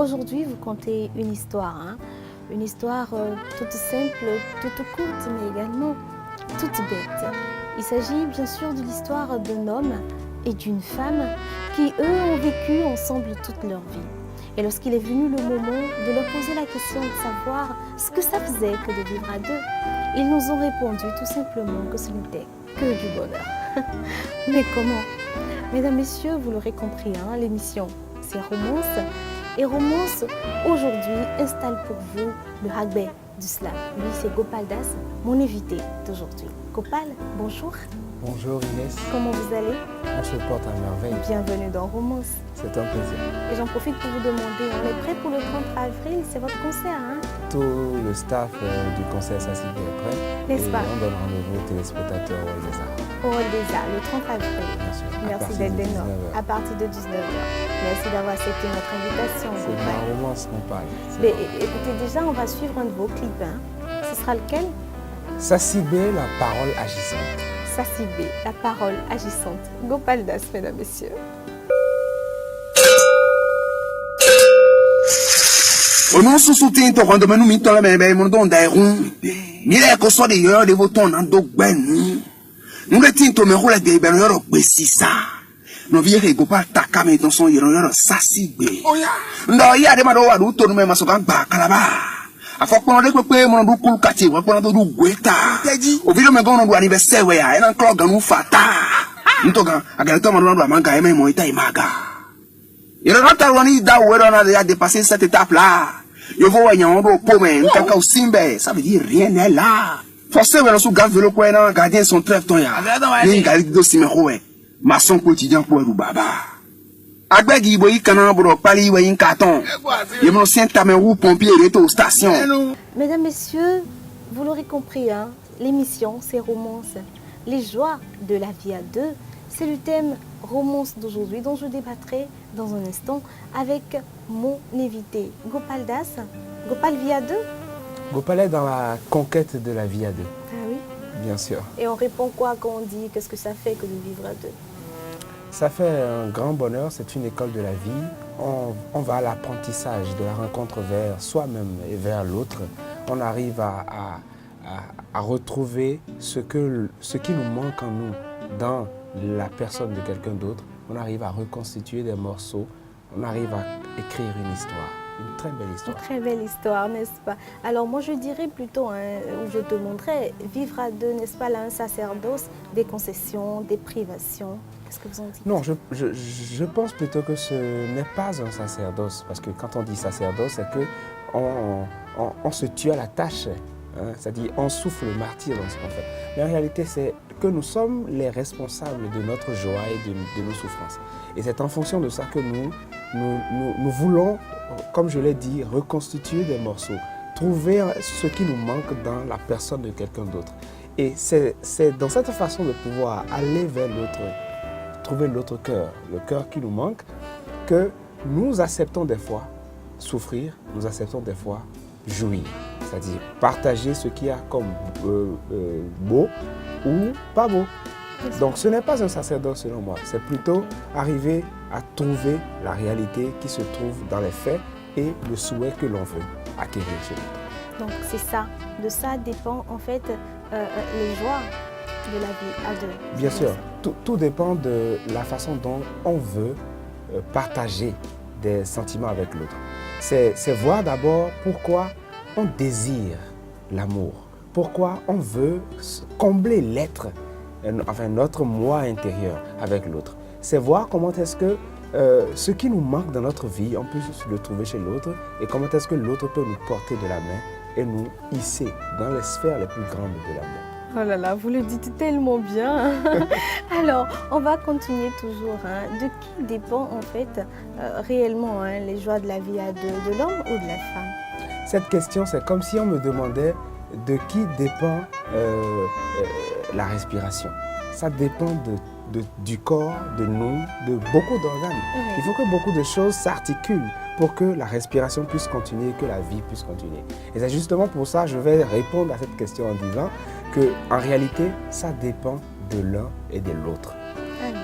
Aujourd'hui, vous contez une histoire, hein? Une histoire toute simple, toute courte, mais également toute bête. Il s'agit bien sûr de l'histoire d'un homme et d'une femme qui, eux, ont vécu ensemble toute leur vie. Et lorsqu'il est venu le moment de leur poser la question de savoir ce que ça faisait que de vivre à deux, ils nous ont répondu tout simplement que ce n'était que du bonheur. Mais comment? Mesdames, Messieurs, vous l'aurez compris, hein, l'émission, c'est Romance. Et Romance, aujourd'hui, installe pour vous le Hagbé du slam. Lui, c'est Gopal Das, mon invité d'aujourd'hui. Gopal, bonjour. Bonjour Inès. Comment vous allez? On se porte à merveille. Bienvenue dans Romance. C'est un plaisir. Et j'en profite pour vous demander, on est prêt pour le 30 avril? C'est votre concert, hein? Tout le staff du concert Sassibe est prêt. N'est-ce pas? On donne rendez-vous aux téléspectateurs au Hall des Arts. Au Hall des Arts, le 30 avril. Bien sûr. Merci d'être des nôtres. À partir de 19h. Merci d'avoir accepté notre invitation. C'est de la romance qu'on parle. Mais écoutez, déjà, on va suivre un de vos clips. Hein. Ce sera lequel? Sassibe, la parole agissante. Sassibe, la parole agissante. Gopal Das, mesdames, messieurs. Ono susu ti to kondo menu mi to le be mo don da ehun mi le ko so de yo de vo ton na do gbenu nu le ti to me ho le de be no yo pe sisa no vie he go pa taka me don so yo Sassibe oya ndo ya de ma do wa du to nu me ma so kan gba kalaba afọpọnọ de pe mo do kulu kati wa pọnọ to du gweta o video me gan do anniversaire we ya na clock gan fata nto gan agara to mo do amanga e me mo ita imaga. Il y a des gens qui ont dépassé cette étape-là. Il faut voir que ça veut dire rien n'est là. Forcément, si vous avez le gardien son trèfle, il y a une galerie de ciméroé. Maçon quotidien pour le baba. Agbe gi boyi kanan bro pali we yin carton. Il me sent ta ou pompier aux stations. Mesdames, Messieurs, vous l'aurez compris, hein, l'émission, c'est Romance. Les joies de la vie à deux. C'est le thème Romance d'aujourd'hui dont je débattrai dans un instant avec mon invité, Gopal Das. Gopal vit à deux? Gopal est dans la conquête de la vie à deux. Ah oui? Bien sûr. Et on répond quoi quand on dit qu'est-ce que ça fait que de vivre à deux? Ça fait un grand bonheur, c'est une école de la vie. On va à l'apprentissage de la rencontre vers soi-même et vers l'autre. On arrive à retrouver ce qui nous manque en nous dans la personne de quelqu'un d'autre. On arrive à reconstituer des morceaux, on arrive à écrire une histoire, une très belle histoire. Une très belle histoire, n'est-ce pas? Alors moi je dirais plutôt, hein, ou je te montrerai, vivre à deux, n'est-ce pas, là, un sacerdoce, des concessions, des privations. Qu'est-ce que vous en dites? Non, je pense plutôt que ce n'est pas un sacerdoce, parce que quand on dit sacerdoce, c'est qu'on se tue à la tâche. Hein, c'est-à-dire on souffre le martyr dans ce qu'on fait. Mais en réalité, c'est que nous sommes les responsables de notre joie et de nos souffrances. Et c'est en fonction de ça que nous voulons, comme je l'ai dit, reconstituer des morceaux, trouver ce qui nous manque dans la personne de quelqu'un d'autre. Et c'est dans cette façon de pouvoir aller vers l'autre, trouver l'autre cœur, le cœur qui nous manque, que nous acceptons des fois souffrir, nous acceptons des fois jouir. C'est-à-dire partager ce qu'il y a comme beau ou pas beau. Donc ce n'est pas un sacerdoce selon moi, c'est plutôt arriver à trouver la réalité qui se trouve dans les faits et le souhait que l'on veut acquérir chez l'autre. Donc c'est ça, de ça dépend en fait les joies de la vie à deux. Bien sûr, tout dépend de la façon dont on veut partager des sentiments avec l'autre. C'est voir d'abord pourquoi on désire l'amour, pourquoi on veut combler l'être, enfin notre moi intérieur avec l'autre. C'est voir comment est-ce que ce qui nous manque dans notre vie, on peut le trouver chez l'autre et comment est-ce que l'autre peut nous porter de la main et nous hisser dans les sphères les plus grandes de l'amour. Oh là là, vous le dites tellement bien. Alors, on va continuer toujours. Hein. De qui dépend en fait réellement les joies de la vie à deux, de l'homme ou de la femme? Cette question, c'est comme si on me demandait de qui dépend la respiration. Ça dépend du corps, de nous, de beaucoup d'organes. Oui. Il faut que beaucoup de choses s'articulent pour que la respiration puisse continuer, que la vie puisse continuer. Et c'est justement pour ça que je vais répondre à cette question en disant qu'en réalité, ça dépend de l'un et de l'autre.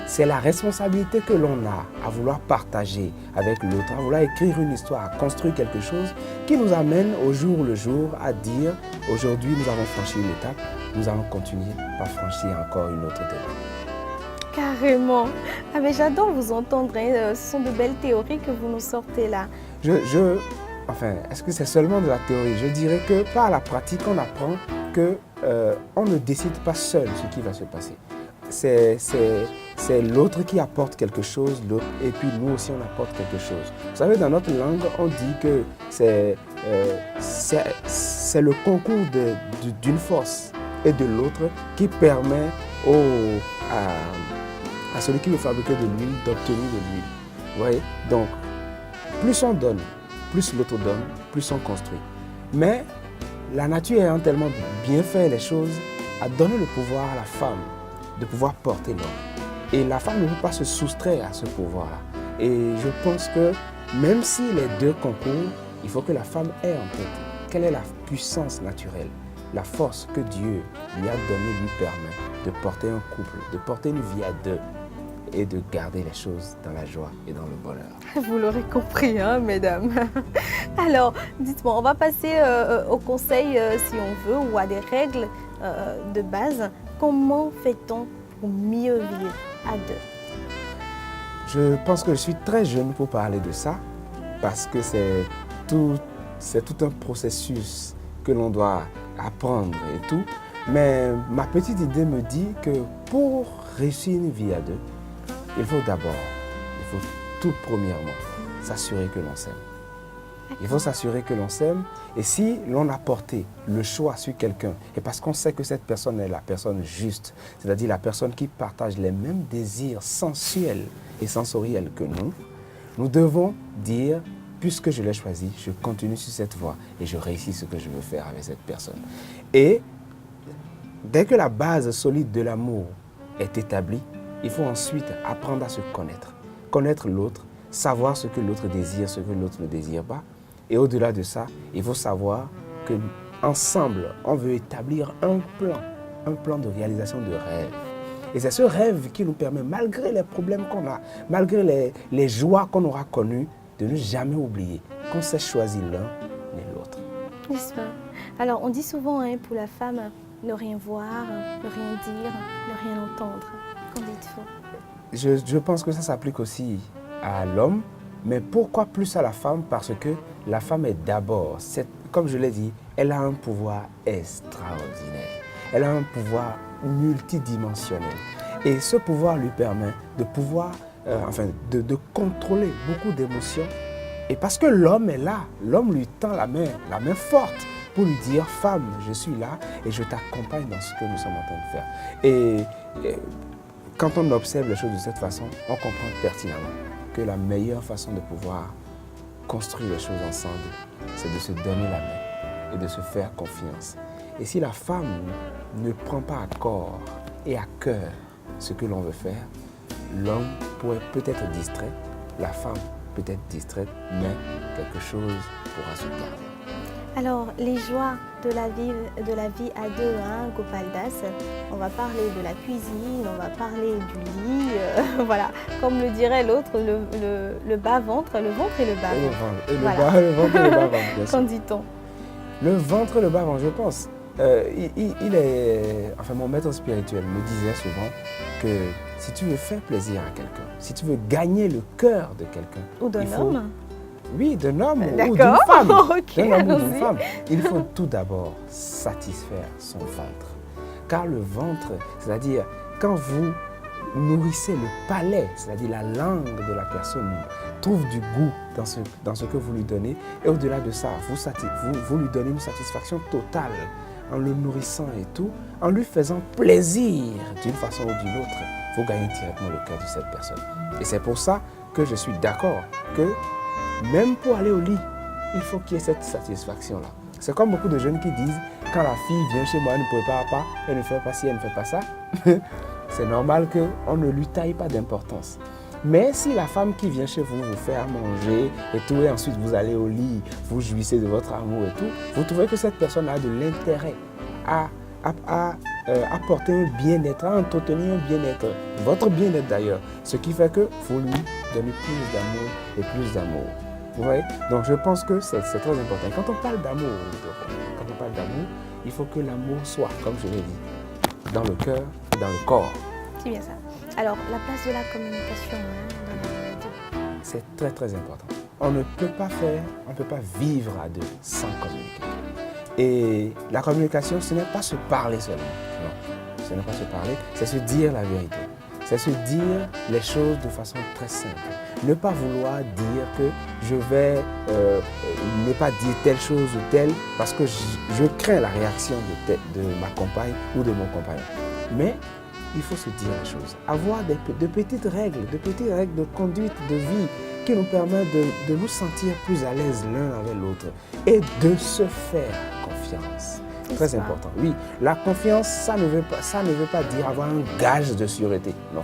c'est la responsabilité que l'on a à vouloir partager avec l'autre, à vouloir écrire une histoire, à construire quelque chose qui nous amène au jour le jour à dire aujourd'hui nous avons franchi une étape, nous allons continuer par franchir encore une autre étape. Carrément. Ah mais j'adore vous entendre, hein. Ce sont de belles théories que vous nous sortez là. Enfin, est-ce que c'est seulement de la théorie? Je dirais que par la pratique, on apprend que on ne décide pas seul ce qui va se passer. C'est l'autre qui apporte quelque chose, et puis nous aussi on apporte quelque chose. Vous savez, dans notre langue, on dit que c'est le concours d'une force et de l'autre qui permet à celui qui veut fabriquer de l'huile d'obtenir de l'huile. Vous voyez? Donc, plus on donne, plus l'autre donne, plus on construit. Mais la nature ayant tellement bien fait les choses, a donné le pouvoir à la femme de pouvoir porter l'homme. Et la femme ne peut pas se soustraire à ce pouvoir-là. Et je pense que même si les deux concourent, il faut que la femme ait en tête quelle est la puissance naturelle, la force que Dieu lui a donnée lui permet de porter un couple, de porter une vie à deux et de garder les choses dans la joie et dans le bonheur. Vous l'aurez compris, hein, mesdames. Alors, dites-moi, on va passer au conseil si on veut ou à des règles de base. Comment fait-on pour mieux vivre à deux? Je pense que je suis très jeune pour parler de ça parce que c'est tout un processus que l'on doit apprendre et tout. Mais ma petite idée me dit que pour réussir une vie à deux, il faut tout premièrement s'assurer que l'on s'aime. Il faut s'assurer que l'on s'aime et si l'on a porté le choix sur quelqu'un, et parce qu'on sait que cette personne est la personne juste, c'est-à-dire la personne qui partage les mêmes désirs sensuels et sensoriels que nous devons dire, puisque je l'ai choisi, je continue sur cette voie et je réussis ce que je veux faire avec cette personne. Et dès que la base solide de l'amour est établie, il faut ensuite apprendre à se connaître l'autre, savoir ce que l'autre désire, ce que l'autre ne désire pas. Et au-delà de ça, il faut savoir qu'ensemble, on veut établir un plan de réalisation de rêve. Et c'est ce rêve qui nous permet, malgré les problèmes qu'on a, malgré les joies qu'on aura connues, de ne jamais oublier qu'on s'est choisi l'un et l'autre. N'est-ce pas? Alors, on dit souvent pour la femme, ne rien voir, ne rien dire, ne rien entendre. Qu'en dites-vous? Je pense que ça s'applique aussi à l'homme, mais pourquoi plus à la femme? Parce que la femme est d'abord, comme je l'ai dit, elle a un pouvoir extraordinaire. Elle a un pouvoir multidimensionnel. Et ce pouvoir lui permet de pouvoir, de contrôler beaucoup d'émotions. Et parce que l'homme est là, l'homme lui tend la main forte pour lui dire, femme, je suis là et je t'accompagne dans ce que nous sommes en train de faire. Et quand on observe les choses de cette façon, on comprend pertinemment que la meilleure façon de pouvoir construire les choses ensemble, c'est de se donner la main et de se faire confiance. Et si la femme ne prend pas à corps et à cœur ce que l'on veut faire, l'homme pourrait peut-être distrait, la femme peut être distraite, mais quelque chose pourra se garder. Alors, les joies de la vie à deux, Gopaldas, on va parler de la cuisine, on va parler du lit, voilà, comme le dirait l'autre, le bas-ventre, le ventre et le bas-ventre. Le ventre et le bas-ventre, bien sûr. Qu'en dit-on? Le ventre et le bas-ventre, je pense. Mon maître spirituel me disait souvent que si tu veux faire plaisir à quelqu'un, si tu veux gagner le cœur de quelqu'un, ou d'un homme. Oui, d'un homme ou d'une D'accord. femme. Okay, d'un homme ou d'une femme. Il faut tout d'abord satisfaire son ventre. Car le ventre, c'est-à-dire quand vous nourrissez le palais, c'est-à-dire la langue de la personne, trouve du goût dans ce que vous lui donnez. Et au-delà de ça, vous lui donnez une satisfaction totale en le nourrissant et tout, en lui faisant plaisir d'une façon ou d'une autre. Vous gagnez directement le cœur de cette personne. Et c'est pour ça que je suis d'accord que même pour aller au lit, il faut qu'il y ait cette satisfaction-là. C'est comme beaucoup de jeunes qui disent, quand la fille vient chez moi, elle ne prépare pas, elle ne fait pas ci, elle ne fait pas ça. C'est normal qu'on ne lui taille pas d'importance. Mais si la femme qui vient chez vous vous fait à manger et tout, et ensuite vous allez au lit, vous jouissez de votre amour et tout, vous trouvez que cette personne a de l'intérêt à apporter un bien-être, à entretenir un bien-être, votre bien-être d'ailleurs. Ce qui fait que faut lui donner plus d'amour et plus d'amour. Vous voyez? Donc je pense que c'est très important. Quand on parle d'amour, il faut que l'amour soit, comme je l'ai dit, dans le cœur et dans le corps. C'est bien ça. Alors, la place de la communication dans la maladie. C'est très très important. On ne peut pas vivre à deux sans communiquer. Et la communication, ce n'est pas se parler seulement. Non, ce n'est pas se parler, c'est se dire la vérité. C'est se dire les choses de façon très simple. Ne pas vouloir dire que je vais ne pas dire telle chose ou telle parce que je crains la réaction de ma compagne ou de mon compagnon. Mais il faut se dire les choses. Avoir de petites règles de conduite, de vie qui nous permettent de nous sentir plus à l'aise l'un avec l'autre et de se faire confiance. Très important. Oui, la confiance, ça ne veut pas dire avoir un gage de sûreté. Non.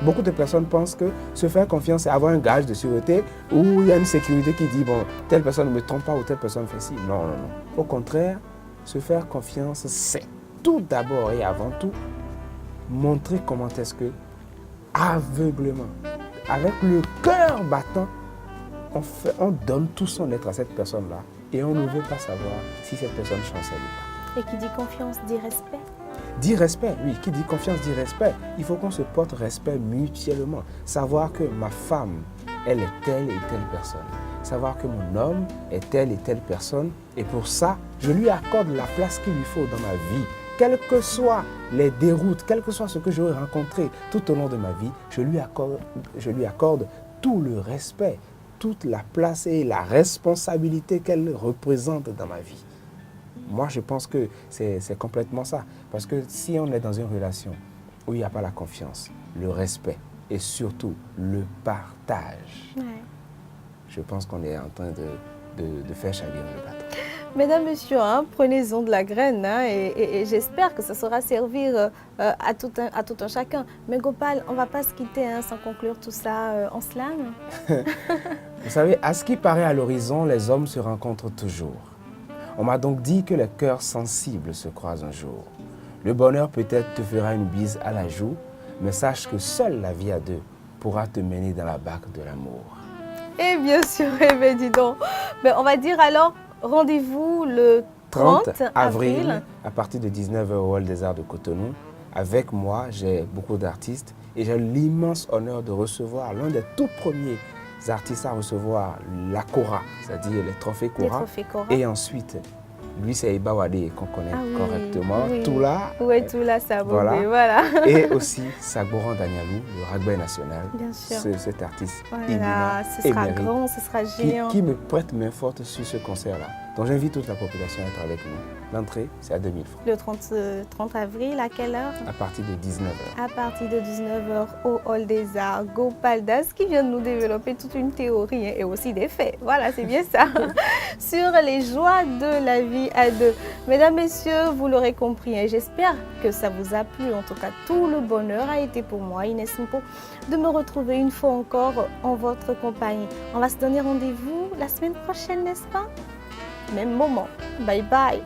Beaucoup de personnes pensent que se faire confiance, c'est avoir un gage de sûreté où il y a une sécurité qui dit, bon, telle personne ne me trompe pas ou telle personne fait ci. Non, non, non. Au contraire, se faire confiance, c'est tout d'abord et avant tout montrer comment est-ce que, aveuglément, avec le cœur battant, on donne tout son être à cette personne-là et on ne veut pas savoir si cette personne chancelle ou pas. Et qui dit confiance dit respect. Dit respect, oui. Qui dit confiance dit respect. Il faut qu'on se porte respect mutuellement. Savoir que ma femme, elle est telle et telle personne. Savoir que mon homme est telle et telle personne. Et pour ça, je lui accorde la place qu'il lui faut dans ma vie. Quelles que soient les déroutes, quel que soit ce que j'aurai rencontré tout au long de ma vie, je lui accorde tout le respect, toute la place et la responsabilité qu'elle représente dans ma vie. Moi, je pense que c'est complètement ça. Parce que si on est dans une relation où il n'y a pas la confiance, le respect et surtout le partage, je pense qu'on est en train de faire chavirer le bateau. Mesdames, Messieurs, prenez-en de la graine et j'espère que ça saura servir à tout un chacun. Mais Gopal, on ne va pas se quitter sans conclure tout ça en slam. Vous savez, à ce qui paraît à l'horizon, les hommes se rencontrent toujours. On m'a donc dit que les cœurs sensibles se croisent un jour. Le bonheur peut-être te fera une bise à la joue, mais sache que seule la vie à deux pourra te mener dans la barque de l'amour. Et bien sûr, dis donc. Mais on va dire alors, rendez-vous le 30 avril à partir de 19h au Hall des Arts de Cotonou. Avec moi, j'ai beaucoup d'artistes et j'ai l'immense honneur de recevoir l'un des tout premiers artistes à recevoir la Cora, c'est-à-dire les trophées Cora. Et ensuite, lui, c'est Ibawade qu'on connaît correctement. Oui. Toula. Oui, Toula, ça voilà. Et aussi Sagboran Danialou, le rugby national. Bien sûr. Cet artiste éminent, ce sera grand, ce sera géant. Qui me prête main forte sur ce concert-là. Donc j'invite toute la population à être avec nous. L'entrée, c'est à 2000 francs. Le 30 avril, à quelle heure? À partir de 19h. À partir de 19h au Hall des Arts. Gopal Das qui vient de nous développer toute une théorie et aussi des faits. Voilà, c'est bien ça. Sur les joies de la vie à deux. Mesdames, Messieurs, vous l'aurez compris et j'espère que ça vous a plu. En tout cas, tout le bonheur a été pour moi, Inès Mpo, de me retrouver une fois encore en votre compagnie. On va se donner rendez-vous la semaine prochaine, n'est-ce pas? Même moment. Bye bye.